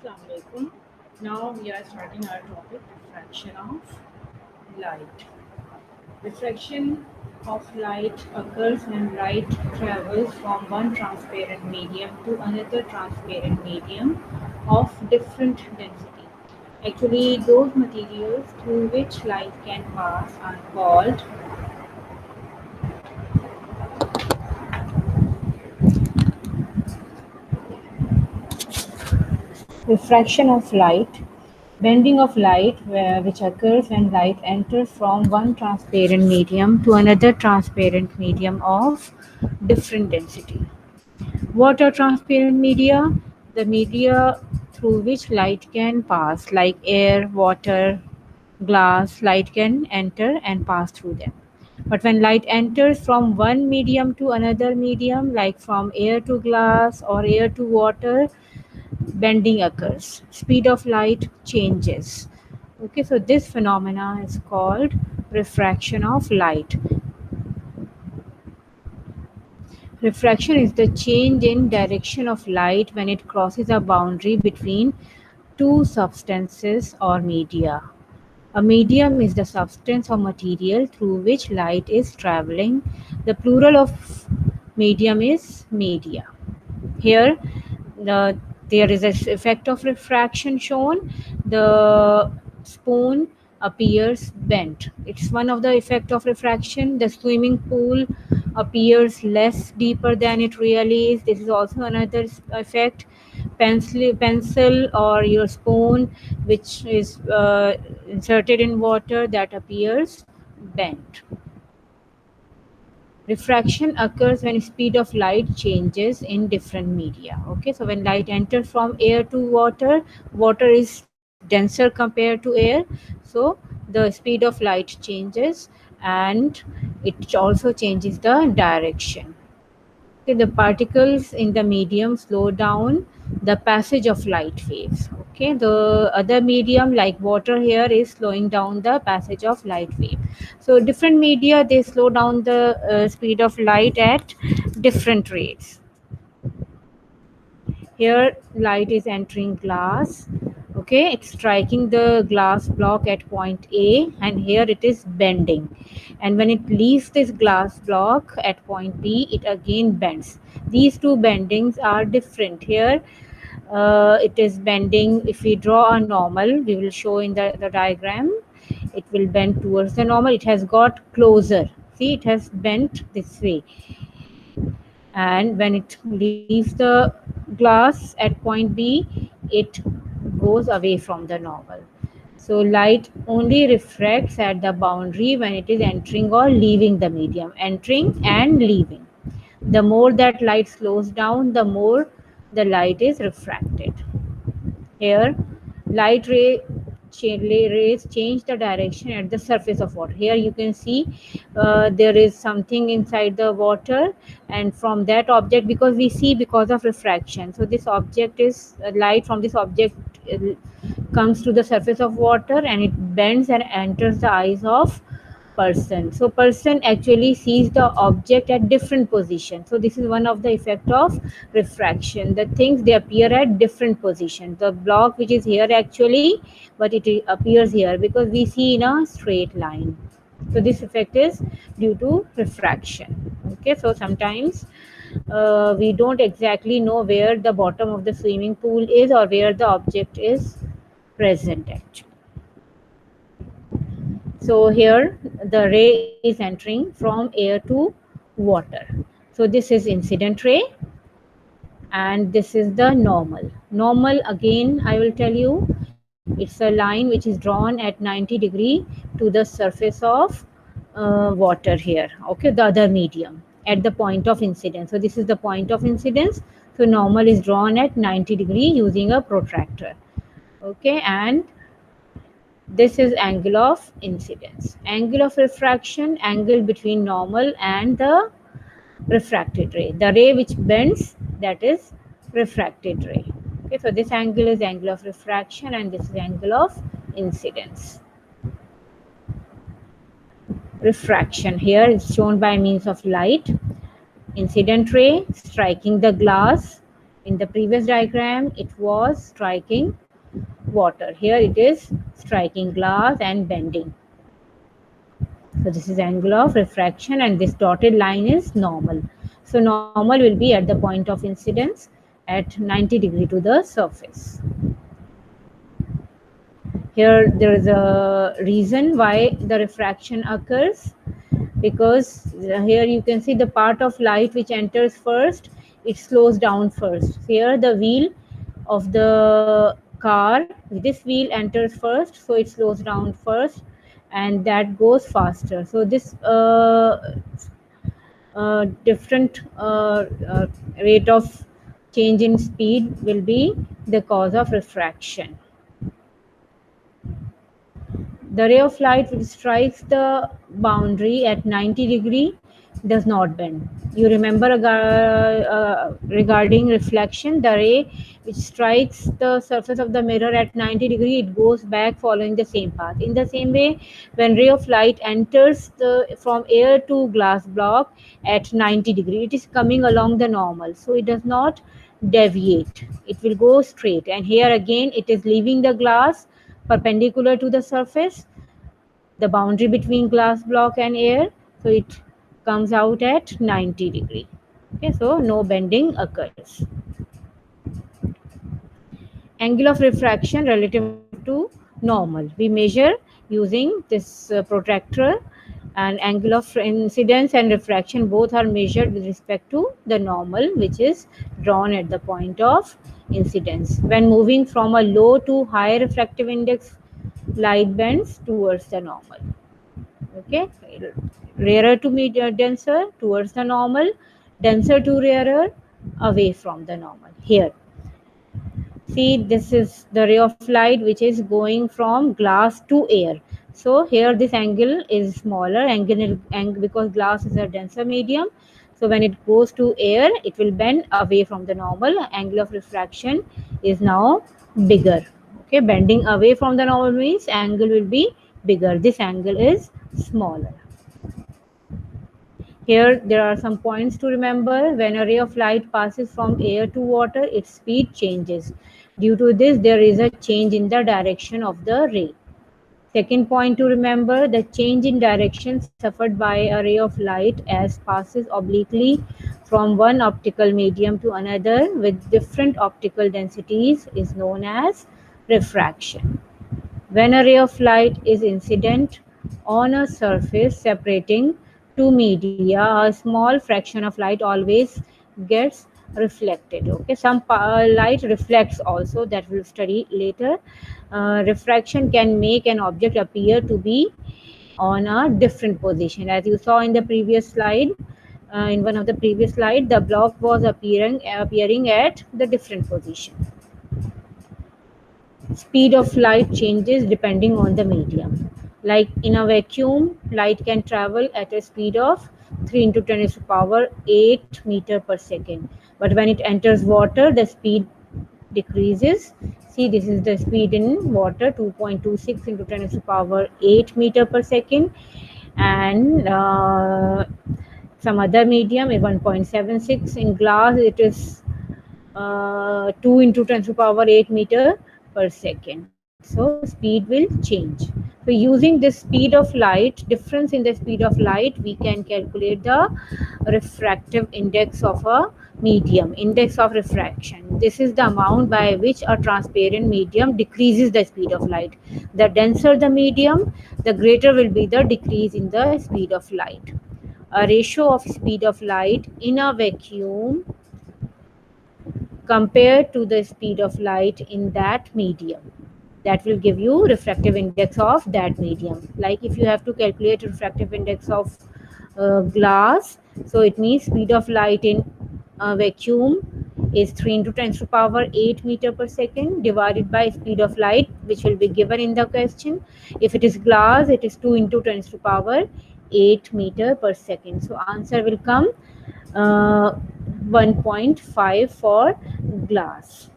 Assalamu alaikum. Now we are starting our topic refraction of light. Refraction of light occurs when light travels from one transparent medium to another transparent medium of different density. Actually, those materials through which light can pass are called refraction of light, bending of light, which occurs when light enters from one transparent medium to another transparent medium of different density. What are transparent media? The media through which light can pass, like air, water, glass, light can enter and pass through them. But when light enters from one medium to another medium, like from air to glass or air to water, bending occurs. Speed of light changes. Okay, so this phenomena is called refraction of light. Refraction is the change in direction of light when it crosses a boundary between two substances or media. A medium is the substance or material through which light is traveling. The plural of medium is media. Here, the, there is an effect of refraction shown. The spoon appears bent. It's one of the effect of refraction. The swimming pool appears less deeper than it really is. This is also another effect. Pencil or your spoon, which is inserted in water, that appears bent. Refraction occurs when speed of light changes in different media. Okay, so when light enters from air to water, water is denser compared to air, so the speed of light changes and it also changes the direction. Okay, the particles in the medium slow down the passage of light waves. Okay, the other medium like water here is slowing down the passage of light wave. So different media, they slow down the speed of light at different rates. Here light is entering glass. Okay, it's striking the glass block at point A, and here it is bending, and when it leaves this glass block at point B, it again bends. These two bendings are different. Here it is bending. If we draw a normal, we will show in the diagram, it will bend towards the normal. It has got closer. See, it has bent this way, and when it leaves the glass at point B, it goes away from the normal. So light only refracts at the boundary when it is entering or leaving the medium, entering and leaving. The more that light slows down, the more the light is refracted. Here, light rays change the direction at the surface of water. Here you can see there is something inside the water, and from that object, because we see because of refraction, so this object is light from this object comes to the surface of water and it bends and enters the eyes of person. So person actually sees the object at different position. So this is one of the effect of refraction. The things, they appear at different positions. The block which is here actually, but it appears here because we see in a straight line. So this effect is due to refraction. Okay, so sometimes we don't exactly know where the bottom of the swimming pool is or where the object is present actually. So here the ray is entering from air to water. So this is incident ray and this is the normal. Normal, again I will tell you, it's a line which is drawn at 90° to the surface of water here. Okay, the other medium at the point of incidence. So this is the point of incidence. So normal is drawn at 90° using a protractor. Okay, and this is angle of incidence. Angle of refraction, angle between normal and the refracted ray. The ray which bends, that is refracted ray. Okay, so this angle is angle of refraction and this is angle of incidence. Refraction here is shown by means of light. Incident ray striking the glass In the previous diagram, it was striking water. Here it is striking glass and bending. So this is angle of refraction, and this dotted line is normal. So normal will be at the point of incidence at 90 degree to the surface. Here there is a reason why the refraction occurs, because here you can see the part of light which enters first, it slows down first. Here the wheel of the car, this wheel enters first, so it slows down first, and that goes faster. So this different rate of change in speed will be the cause of refraction. The ray of light which strikes the boundary at 90 degree does not bend. You remember regarding reflection, the ray which strikes the surface of the mirror at 90 degree, it goes back following the same path. In the same way, when ray of light enters from air to glass block at 90 degree, it is coming along the normal. So it does not deviate. It will go straight. And here again, it is leaving the glass perpendicular to the surface, the boundary between glass block and air, so it comes out at 90 degree. Okay, so no bending occurs. Angle of refraction relative to normal, we measure using this protractor, and angle of incidence and refraction both are measured with respect to the normal, which is drawn at the point of incidence. When moving from a low to high refractive index, light bends towards the normal. Okay, rarer to denser towards the normal, denser to rarer away from the normal. Here, see, this is the ray of light which is going from glass to air. So here this angle is smaller angle because glass is a denser medium. So when it goes to air, it will bend away from the normal. Angle of refraction is now bigger. Okay, bending away from the normal means angle will be bigger. This angle is smaller. Here there are some points to remember. When a ray of light passes from air to water, its speed changes. Due to this, there is a change in the direction of the ray. Second point to remember, the change in direction suffered by a ray of light as passes obliquely from one optical medium to another with different optical densities is known as refraction. When a ray of light is incident on a surface separating two media, a small fraction of light always gets reflected. Okay, some light reflects also, that we'll study later. Refraction can make an object appear to be on a different position. As you saw in the previous slide, in one of the previous slide, the block was appearing at the different position. Speed of light changes depending on the medium. Like in a vacuum, light can travel at a speed of 3 into 10 to the power 8 meter per second. But when it enters water, the speed decreases. See, this is the speed in water, 2.26 into 10 to the power 8 meter per second. And some other medium, 1.76. In glass, it is 2 into 10 to the power 8 meter per second. So speed will change. So using this speed of light, difference in the speed of light, we can calculate the refractive index of a medium, index of refraction. This is the amount by which a transparent medium decreases the speed of light. The denser the medium, the greater will be the decrease in the speed of light. A ratio of speed of light in a vacuum compared to the speed of light in that medium, that will give you refractive index of that medium. Like if you have to calculate refractive index of glass, so it means speed of light in a vacuum is 3 into 10 to the power 8 meter per second divided by speed of light, which will be given in the question. If it is glass, it is 2 into 10 to the power 8 meter per second. So answer will come 1.5 for glass.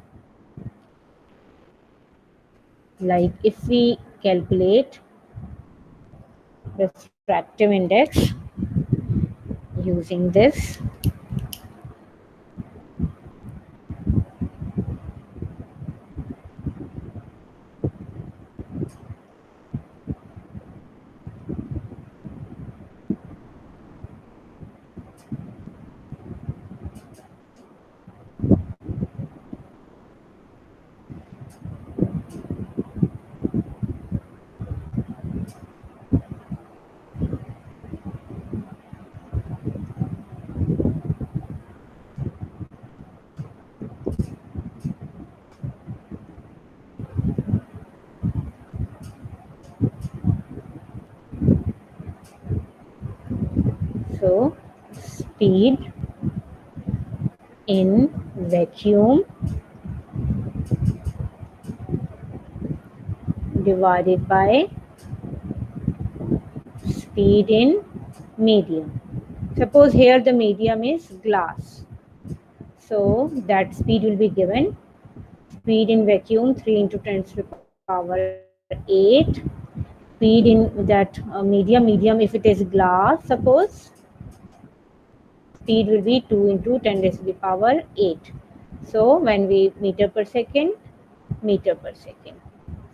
Like if we calculate refractive index using this, speed in vacuum divided by speed in medium. Suppose here the medium is glass. So that speed will be given. Speed in vacuum 3 into 10 to the power 8. Speed in that medium if it is glass, suppose speed will be 2 into 10 raised to the power 8. So when we meter per second.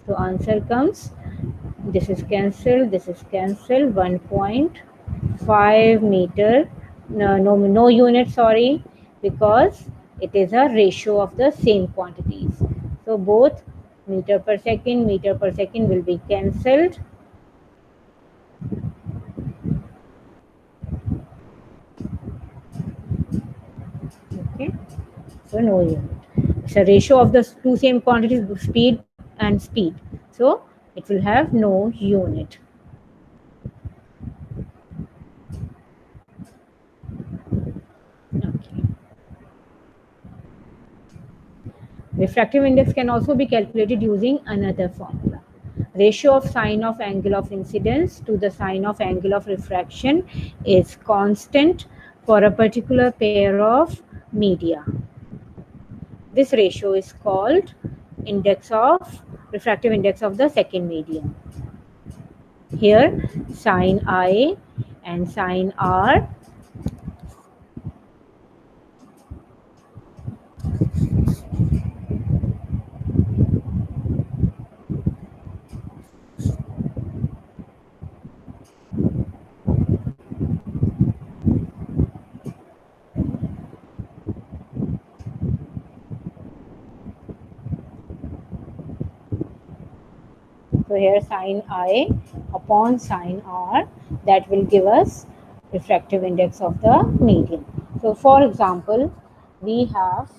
So answer comes, this is cancelled 1.5 meter, no unit, sorry, because it is a ratio of the same quantities. So both meter per second will be cancelled. Okay, so no unit. It's a ratio of the two same quantities, speed and speed. So it will have no unit. Okay. Refractive index can also be calculated using another formula. Ratio of sine of angle of incidence to the sine of angle of refraction is constant for a particular pair of media. This ratio is called refractive index of the second medium. Here sine I and sine R So here sine I upon sine R, that will give us refractive index of the medium. So for example, we have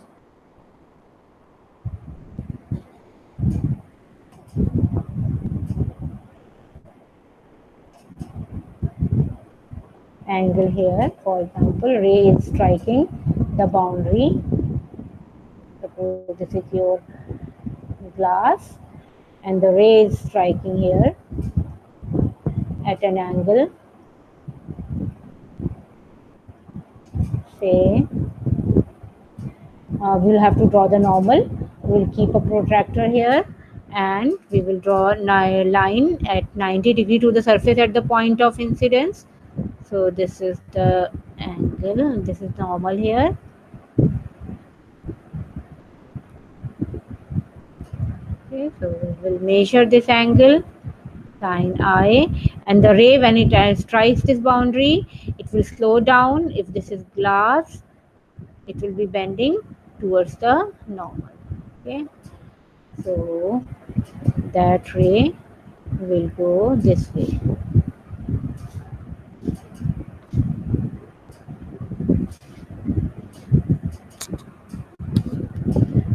angle here. For example, ray is striking the boundary. Suppose this is your glass and the ray is striking here at an angle, say we'll have to draw the normal. We'll keep a protractor here and we will draw a line at 90 degree to the surface at the point of incidence. So this is the angle and this is normal here. Okay, so we will measure this angle sine I, and the ray when it strikes this boundary, it will slow down. If this is glass, it will be bending towards the normal. Okay, so that ray will go this way.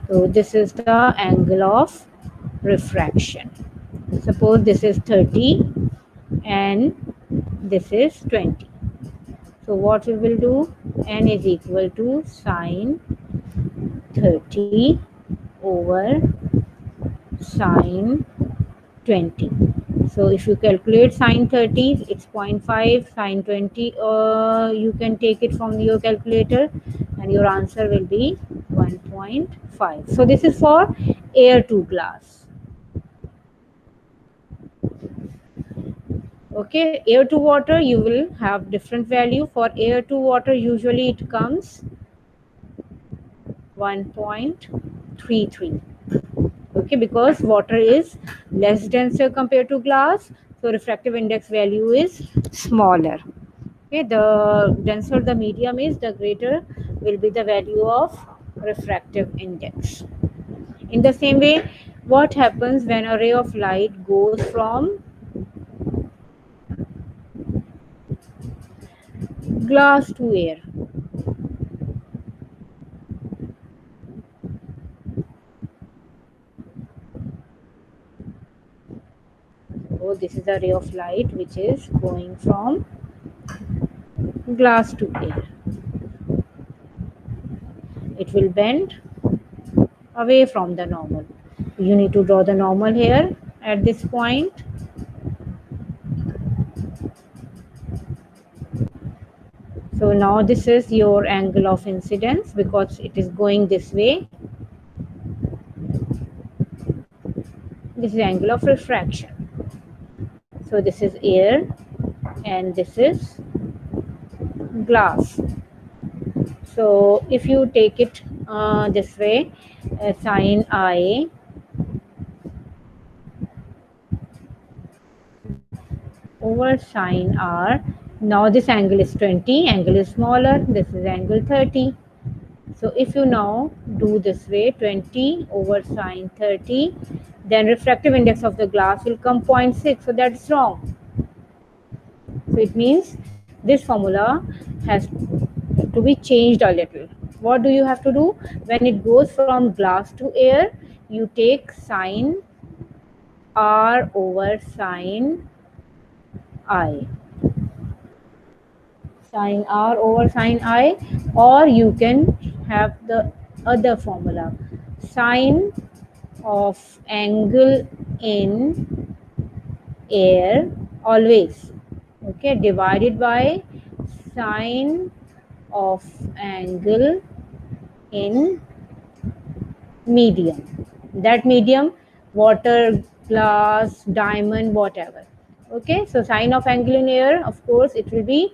So this is the angle of refraction. Suppose this is 30 and this is 20. So what we will do, n is equal to sine 30 over sine 20. So if you calculate sine 30, it's 0.5, sine 20, you can take it from your calculator and your answer will be 1.5. So this is for air to glass. Okay, air to water, you will have different value. For air to water, usually it comes 1.33. Okay, because water is less denser compared to glass, so refractive index value is smaller. Okay, the denser the medium is, the greater will be the value of refractive index. In the same way, what happens when a ray of light goes from glass to air? So this is a ray of light which is going from glass to air. it will bend away from the normal. You need to draw the normal here at this point. So now this is your angle of incidence because it is going this way. This is angle of refraction. So this is air and this is glass. So if you take it this way, sine I over sine R. Now this angle is 20, angle is smaller, this is angle 30. So if you now do this way, 20 over sine 30, then refractive index of the glass will come 0.6. So that's wrong. So it means this formula has to be changed a little. What do you have to do? When it goes from glass to air, you take sine R over sine I. Sine R over sine I, or you can have the other formula. Sine of angle in air always, okay, divided by sine of angle in medium. That medium, water, glass, diamond, whatever. Okay, so sine of angle in air, of course it will be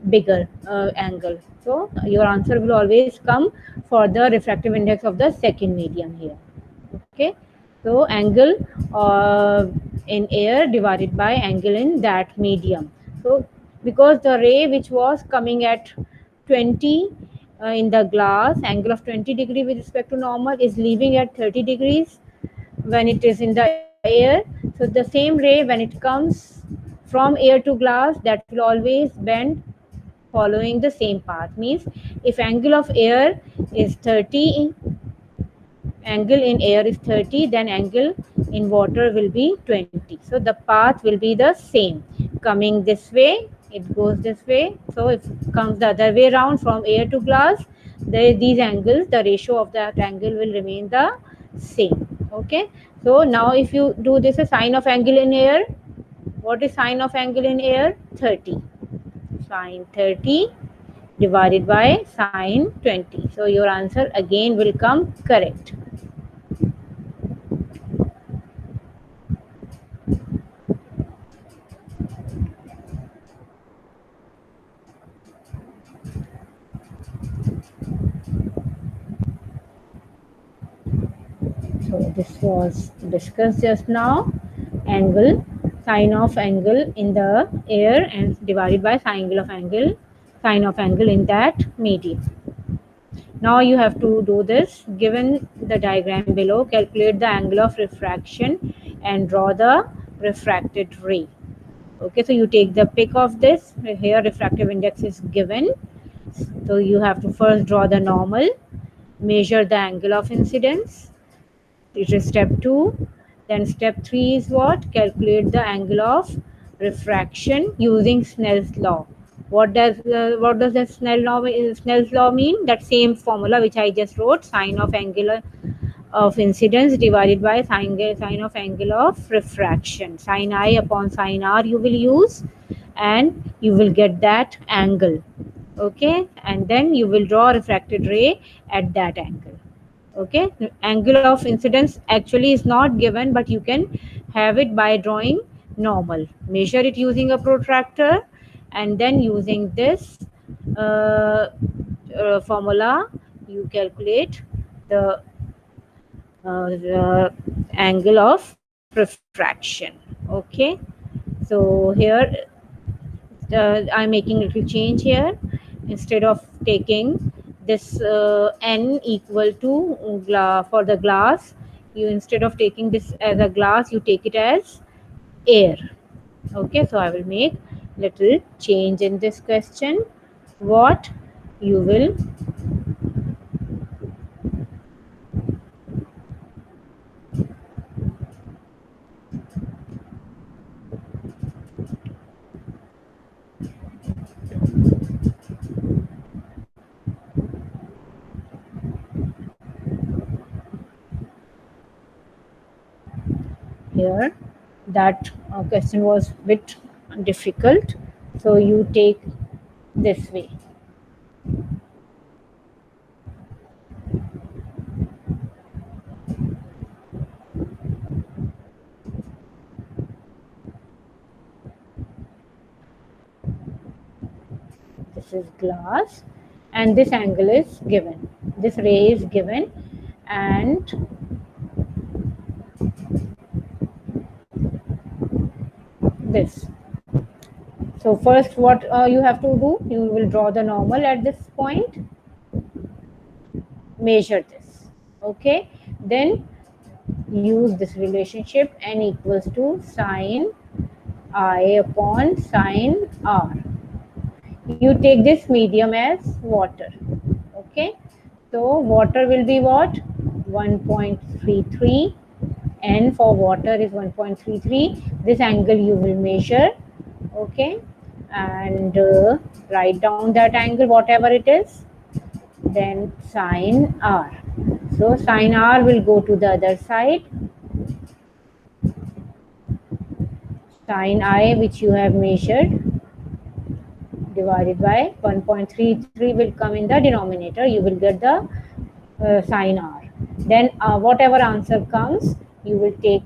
bigger angle. So your answer will always come for the refractive index of the second medium here. Okay, so angle in air divided by angle in that medium. So because the ray which was coming at 20 in the glass, angle of 20 degree with respect to normal is leaving at 30 degrees when it is in the air. So the same ray when it comes from air to glass, that will always bend following the same path. Means if angle of air is 30, angle in air is 30, then angle in water will be 20. So the path will be the same. Coming this way, it goes this way. So if it comes the other way around from air to glass, these angles, the ratio of that angle will remain the same. Okay. So now if you do this, a sine of angle in air, what is sine of angle in air? 30. Sine 30 divided by sine 20. So your answer again will come correct. So this was discussed just now. Angle, sine of angle in the air and divided by sine of angle in that medium. Now you have to do this. Given the diagram below, calculate the angle of refraction and draw the refracted ray. Okay, so you take the pic of this. Here refractive index is given. So you have to first draw the normal, measure the angle of incidence. It is step 2. Then step 3 is what? Calculate the angle of refraction using Snell's law. What does the Snell's law mean? That same formula which I just wrote, sine of angle of incidence divided by sine of angle of refraction. Sine I upon sine R you will use, and you will get that angle. Okay, and then you will draw refracted ray at that angle. Okay, angle of incidence actually is not given, but you can have it by drawing normal. Measure it using a protractor, and then using this formula you calculate the angle of refraction. Okay, so here I'm making a little change here. Instead of taking this n equal to for the glass, you, instead of taking this as a glass, you take it as air. Okay, so I will make little change in this question. What you will here. That question was bit difficult, so you take this way. This is glass, and this angle is given, this ray is given, and this. So first what you have to do, you will draw the normal at this point, measure this, okay, then use this relationship n equals to sine I upon sine r. You take this medium as water, okay, so water will be what, 1.33, n for water is 1.33. This angle you will measure, okay, and write down that angle whatever it is, then sine r. So sine r will go to the other side, sine I which you have measured divided by 1.33 will come in the denominator, you will get the sine r. Then whatever answer comes, you will take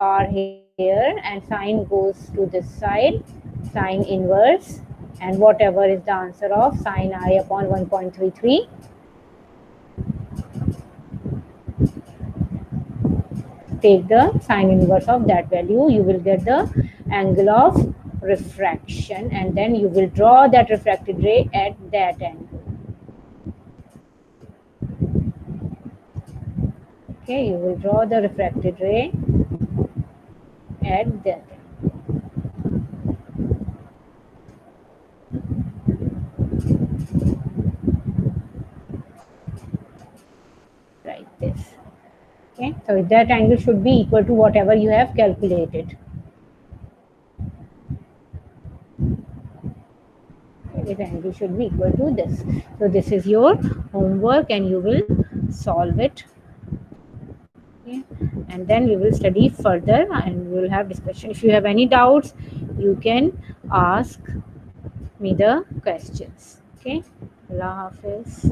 r here, and sine goes to this side, sine inverse, and whatever is the answer of sine I upon 1.33, take the sine inverse of that value, you will get the angle of refraction, and then you will draw that refracted ray at that angle. Okay, you will draw the refracted ray at that angle. Like this. Okay, so that angle should be equal to whatever you have calculated. This angle should be equal to this. So this is your homework, and you will solve it. Okay. And then we will study further, and we will have discussion. If you have any doubts, you can ask me the questions. Okay. Allah Hafiz.